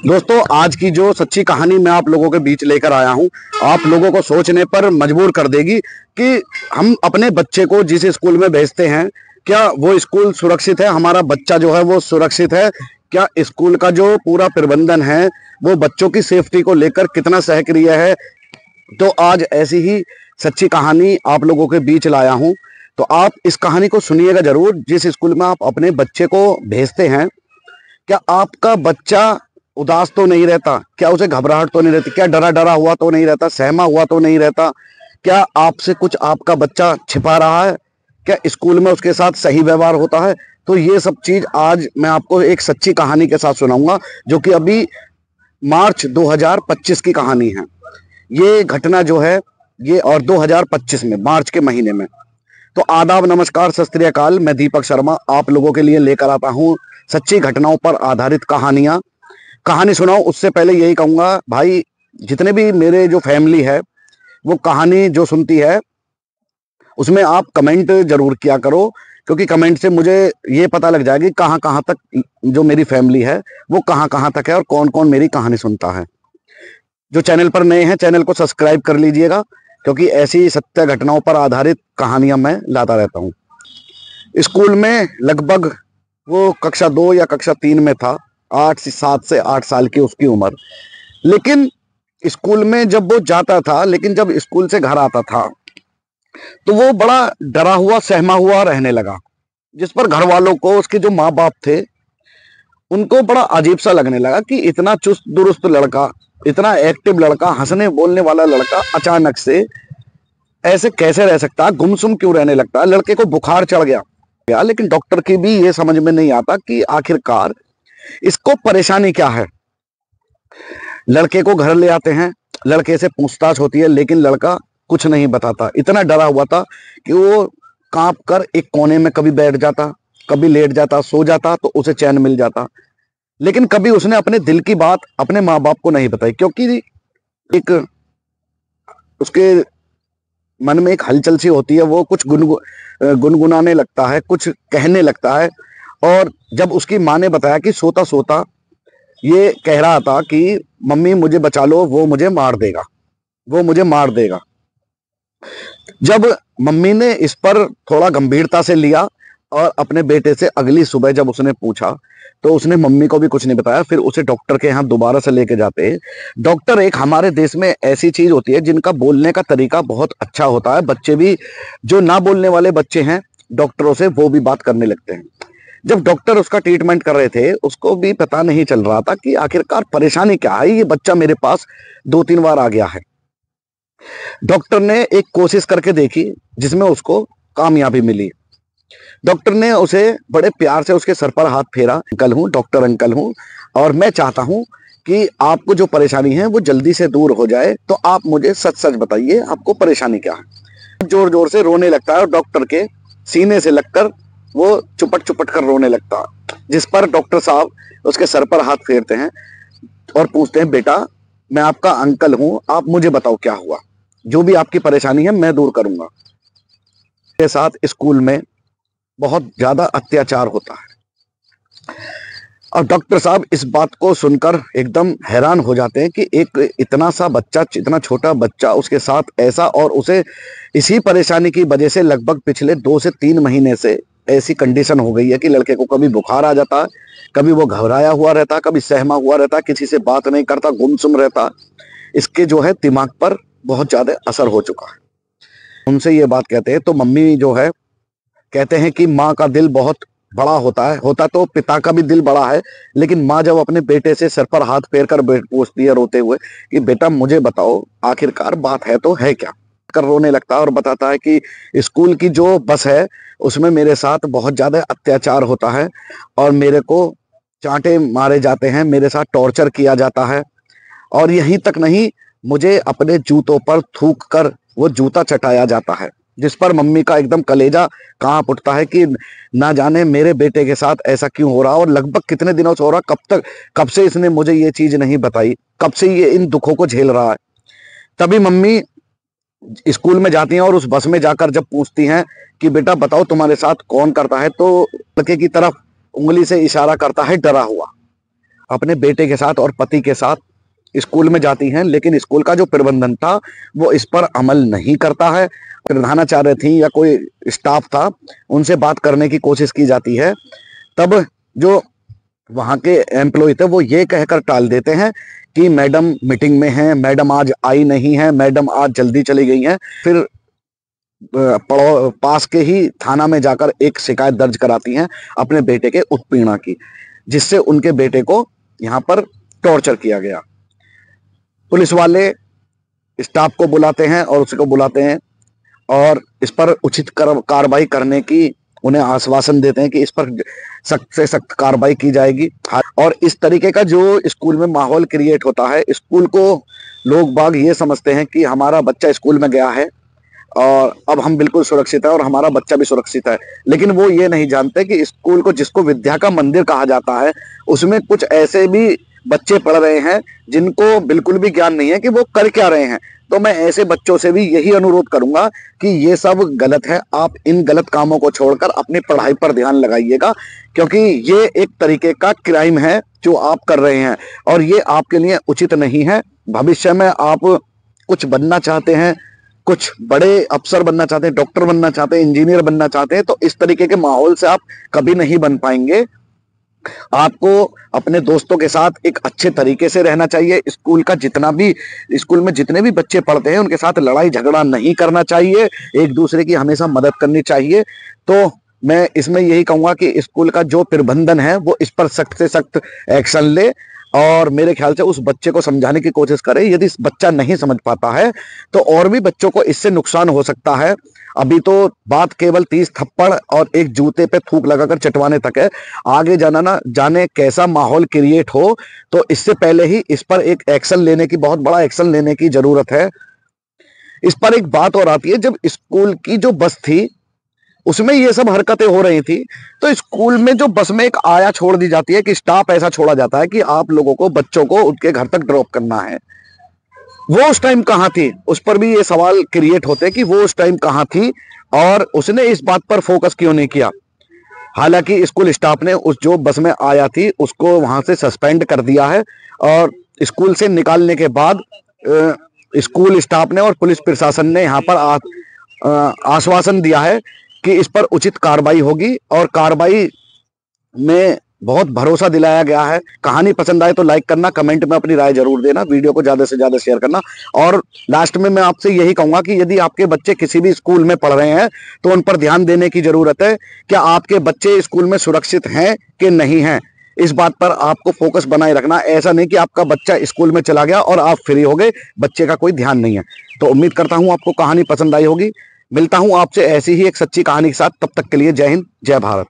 दोस्तों, आज की जो सच्ची कहानी मैं आप लोगों के बीच लेकर आया हूं, आप लोगों को सोचने पर मजबूर कर देगी कि हम अपने बच्चे को जिस स्कूल में भेजते हैं, क्या वो स्कूल सुरक्षित है? हमारा बच्चा जो है वो सुरक्षित है? क्या स्कूल का जो पूरा प्रबंधन है वो बच्चों की सेफ्टी को लेकर कितना सहक्रिय है? तो आज ऐसी ही सच्ची कहानी आप लोगों के बीच लाया हूं। तो आप इस कहानी को सुनिएगा जरूर। जिस स्कूल में आप अपने बच्चे को भेजते हैं, क्या आपका बच्चा उदास तो नहीं रहता? क्या उसे घबराहट तो नहीं रहती? क्या डरा डरा हुआ तो नहीं रहता? सहमा हुआ तो नहीं रहता? क्या आपसे कुछ आपका बच्चा छिपा रहा है? क्या स्कूल में उसके साथ सही व्यवहार होता है? तो ये सब चीज आज मैं आपको एक सच्ची कहानी के साथ सुनाऊंगा, जो कि अभी मार्च 2025 की कहानी है। ये घटना जो है ये और 2025 में मार्च के महीने में। तो आदाब, नमस्कार, सत श्री अकाल। मैं दीपक शर्मा आप लोगों के लिए लेकर आता हूँ सच्ची घटनाओं पर आधारित कहानियां। कहानी सुनाऊं उससे पहले यही कहूंगा, भाई जितने भी मेरे जो फैमिली है वो कहानी जो सुनती है उसमें आप कमेंट जरूर किया करो, क्योंकि कमेंट से मुझे ये पता लग जाएगी कहाँ कहाँ तक जो मेरी फैमिली है वो कहाँ कहाँ तक है और कौन कौन मेरी कहानी सुनता है। जो चैनल पर नए हैं चैनल को सब्सक्राइब कर लीजिएगा, क्योंकि ऐसी सत्य घटनाओं पर आधारित कहानियां मैं लाता रहता हूँ। स्कूल में लगभग वो कक्षा 2 या कक्षा 3 में था, 7 से 8 साल की उसकी उम्र। लेकिन स्कूल में जब वो जाता था, लेकिन जब स्कूल से घर आता था तो वो बड़ा डरा हुआ सहमा हुआ रहने लगा, जिस पर घर वालों को, उसके जो माँ बाप थे, उनको बड़ा अजीब सा लगने लगा कि इतना चुस्त दुरुस्त लड़का, इतना एक्टिव लड़का, हंसने बोलने वाला लड़का अचानक से ऐसे कैसे रह सकता है? गुमसुम क्यों रहने लगता है? लड़के को बुखार चढ़ गया। लेकिन डॉक्टर की भी ये समझ में नहीं आता कि आखिरकार इसको परेशानी क्या है। लड़के को घर ले आते हैं, लड़के से पूछताछ होती है, लेकिन लड़का कुछ नहीं बताता। इतना डरा हुआ था कि वो कांप कर एक कोने में कभी बैठ जाता, कभी लेट जाता, सो जाता तो उसे चैन मिल जाता। लेकिन कभी उसने अपने दिल की बात अपने माँ बाप को नहीं बताई, क्योंकि एक उसके मन में एक हलचल सी होती है। वो कुछ गुनगुनाने लगता है, कुछ कहने लगता है। और जब उसकी माँ ने बताया कि सोता सोता ये कह रहा था कि मम्मी मुझे बचा लो, वो मुझे मार देगा, वो मुझे मार देगा। जब मम्मी ने इस पर थोड़ा गंभीरता से लिया और अपने बेटे से अगली सुबह जब उसने पूछा, तो उसने मम्मी को भी कुछ नहीं बताया। फिर उसे डॉक्टर के यहाँ दोबारा से लेके जाते हैं। डॉक्टर एक हमारे देश में ऐसी चीज होती है जिनका बोलने का तरीका बहुत अच्छा होता है। बच्चे भी, जो ना बोलने वाले बच्चे हैं, डॉक्टरों से वो भी बात करने लगते हैं। जब डॉक्टर उसका ट्रीटमेंट कर रहे थे, उसको भी पता नहीं चल रहा था कि आखिरकार परेशानी क्या है। ये बच्चा मेरे पास 2-3 बार आ गया है। डॉक्टर ने एक कोशिश करके देखी जिसमें उसको कामयाबी मिली। डॉक्टर ने उसे बड़े प्यार से उसके सर पर हाथ फेरा। अंकल हूँ, डॉक्टर अंकल हूँ, और मैं चाहता हूँ कि आपको जो परेशानी है वो जल्दी से दूर हो जाए। तो आप मुझे सच सच बताइए, आपको परेशानी क्या है? जोर जोर से रोने लगता है और डॉक्टर के सीने से लगकर वो चुपट चुपट कर रोने लगता है। जिस पर डॉक्टर साहब उसके सर पर हाथ फेरते हैं और पूछते हैं, बेटा मैं आपका अंकल हूँ, आप मुझे बताओ क्या हुआ? जो भी आपकी परेशानी है मैं दूर करूंगा। मेरे साथ स्कूल में बहुत ज्यादा अत्याचार होता है। और डॉक्टर साहब इस बात को सुनकर एकदम हैरान हो जाते हैं कि एक इतना सा बच्चा, इतना छोटा बच्चा, उसके साथ ऐसा, और उसे इसी परेशानी की वजह से लगभग पिछले 2 से 3 महीने से ऐसी कंडीशन हो गई है कि लड़के को कभी बुखार आ जाता है, कभी वो घबराया हुआ रहता, कभी सहमा हुआ रहता, किसी से बात नहीं करता, गुमसुम रहता। इसके जो है दिमाग पर बहुत ज्यादा असर हो चुका है। उनसे ये बात कहते हैं तो मम्मी जो है कहते हैं कि माँ का दिल बहुत बड़ा होता है, होता तो पिता का भी दिल बड़ा है। लेकिन माँ जब अपने बेटे से सर पर हाथ फेर कर पूछती है रोते हुए कि बेटा मुझे बताओ आखिरकार बात है तो है क्या, कर रोने लगता है और बताता है कि स्कूल की जो बस है उसमें मेरे साथ बहुत ज्यादा अत्याचार होता है और मेरे को चांटे मारे जाते हैं, मेरे साथ टॉर्चर किया जाता है। और यहीं तक नहीं, मुझे अपने जूतों पर थूक कर वो जूता चटाया जाता है। जिस पर मम्मी का एकदम कलेजा कांप उठता है कि ना जाने मेरे बेटे के साथ ऐसा क्यों हो रहा और लगभग कितने दिनों से हो रहा, कब से इसने मुझे ये चीज नहीं बताई, कब से ये इन दुखों को झेल रहा है। तभी मम्मी स्कूल में जाती हैं और उस बस में जाकर जब पूछती हैं कि बेटा बताओ तुम्हारे साथ कौन करता है, तो लड़के की तरफ उंगली से इशारा करता है डरा हुआ। अपने बेटे के साथ और पति के साथ स्कूल में जाती हैं, लेकिन स्कूल का जो प्रबंधन था वो इस पर अमल नहीं करता है। प्रधानाचार्य थी या कोई स्टाफ था, उनसे बात करने की कोशिश की जाती है, तब जो वहाँ के एम्प्लॉय थे वो ये कहकर टाल देते हैं कि मैडम मीटिंग में हैं, मैडम आज आई नहीं है, मैडम आज जल्दी चली गई हैं। फिर पास के ही थाना में जाकर एक शिकायत दर्ज कराती हैं अपने बेटे के उत्पीड़न की, जिससे उनके बेटे को यहाँ पर टॉर्चर किया गया। पुलिस वाले स्टाफ को बुलाते हैं और उसको बुलाते हैं और इस पर उचित कार्रवाई करने की उन्हें आश्वासन देते हैं कि इस पर सख्त से सख्त कार्रवाई की जाएगी। और इस तरीके का जो स्कूल में माहौल क्रिएट होता है, स्कूल को लोग बाग ये समझते हैं कि हमारा बच्चा स्कूल में गया है और अब हम बिल्कुल सुरक्षित है और हमारा बच्चा भी सुरक्षित है, लेकिन वो ये नहीं जानते कि स्कूल को, जिसको विद्या का मंदिर कहा जाता है, उसमें कुछ ऐसे भी बच्चे पढ़ रहे हैं जिनको बिल्कुल भी ज्ञान नहीं है कि वो कर क्या रहे हैं। तो मैं ऐसे बच्चों से भी यही अनुरोध करूंगा कि ये सब गलत है, आप इन गलत कामों को छोड़कर अपनी पढ़ाई पर ध्यान लगाइएगा, क्योंकि ये एक तरीके का क्राइम है जो आप कर रहे हैं और ये आपके लिए उचित नहीं है। भविष्य में आप कुछ बनना चाहते हैं, कुछ बड़े अफसर बनना चाहते हैं, डॉक्टर बनना चाहते हैं, इंजीनियर बनना चाहते हैं, तो इस तरीके के माहौल से आप कभी नहीं बन पाएंगे। आपको अपने दोस्तों के साथ एक अच्छे तरीके से रहना चाहिए। स्कूल में जितने भी बच्चे पढ़ते हैं उनके साथ लड़ाई झगड़ा नहीं करना चाहिए, एक दूसरे की हमेशा मदद करनी चाहिए। तो मैं इसमें यही कहूंगा कि स्कूल का जो प्रबंधन है वो इस पर सख्त से सख्त एक्शन ले और मेरे ख्याल से उस बच्चे को समझाने की कोशिश करे। यदि इस बच्चा नहीं समझ पाता है तो और भी बच्चों को इससे नुकसान हो सकता है। अभी तो बात केवल 30 थप्पड़ और एक जूते पे थूक लगाकर चटवाने तक है, आगे जाना ना जाने कैसा माहौल क्रिएट हो। तो इससे पहले ही इस पर एक एक्शन लेने की, बहुत बड़ा एक्शन लेने की जरूरत है। इस पर एक बात और आती है, जब स्कूल की जो बस थी उसमें ये सब हरकतें हो रही थी, तो स्कूल में जो बस में एक आया छोड़ दी जाती है कि स्टाफ ऐसा छोड़ा जाता है कि आप लोगों को, बच्चों को उनके घर तक ड्रॉप करना है, वो उस टाइम कहां थी? उस पर भी ये सवाल क्रिएट होते हैं कि वो उस टाइम कहां थी और उसने इस बात पर फोकस क्यों नहीं किया। हालांकि स्कूल स्टाफ ने उस जो बस में आया थी उसको वहां से सस्पेंड कर दिया है और स्कूल से निकालने के बाद स्कूल स्टाफ ने और पुलिस प्रशासन ने यहाँ पर आश्वासन दिया है कि इस पर उचित कार्रवाई होगी और कार्रवाई में बहुत भरोसा दिलाया गया है। कहानी पसंद आए तो लाइक करना, कमेंट में अपनी राय जरूर देना, वीडियो को ज्यादा से ज्यादा शेयर करना। और लास्ट में मैं आपसे यही कहूंगा कि यदि आपके बच्चे किसी भी स्कूल में पढ़ रहे हैं तो उन पर ध्यान देने की जरूरत है। क्या आपके बच्चे स्कूल में सुरक्षित हैं कि नहीं हैं, इस बात पर आपको फोकस बनाए रखना। ऐसा नहीं कि आपका बच्चा स्कूल में चला गया और आप फ्री हो गए, बच्चे का कोई ध्यान नहीं है। तो उम्मीद करता हूं आपको कहानी पसंद आई होगी। मिलता हूं आपसे ऐसी ही एक सच्ची कहानी के साथ, तब तक के लिए जय हिंद, जय भारत।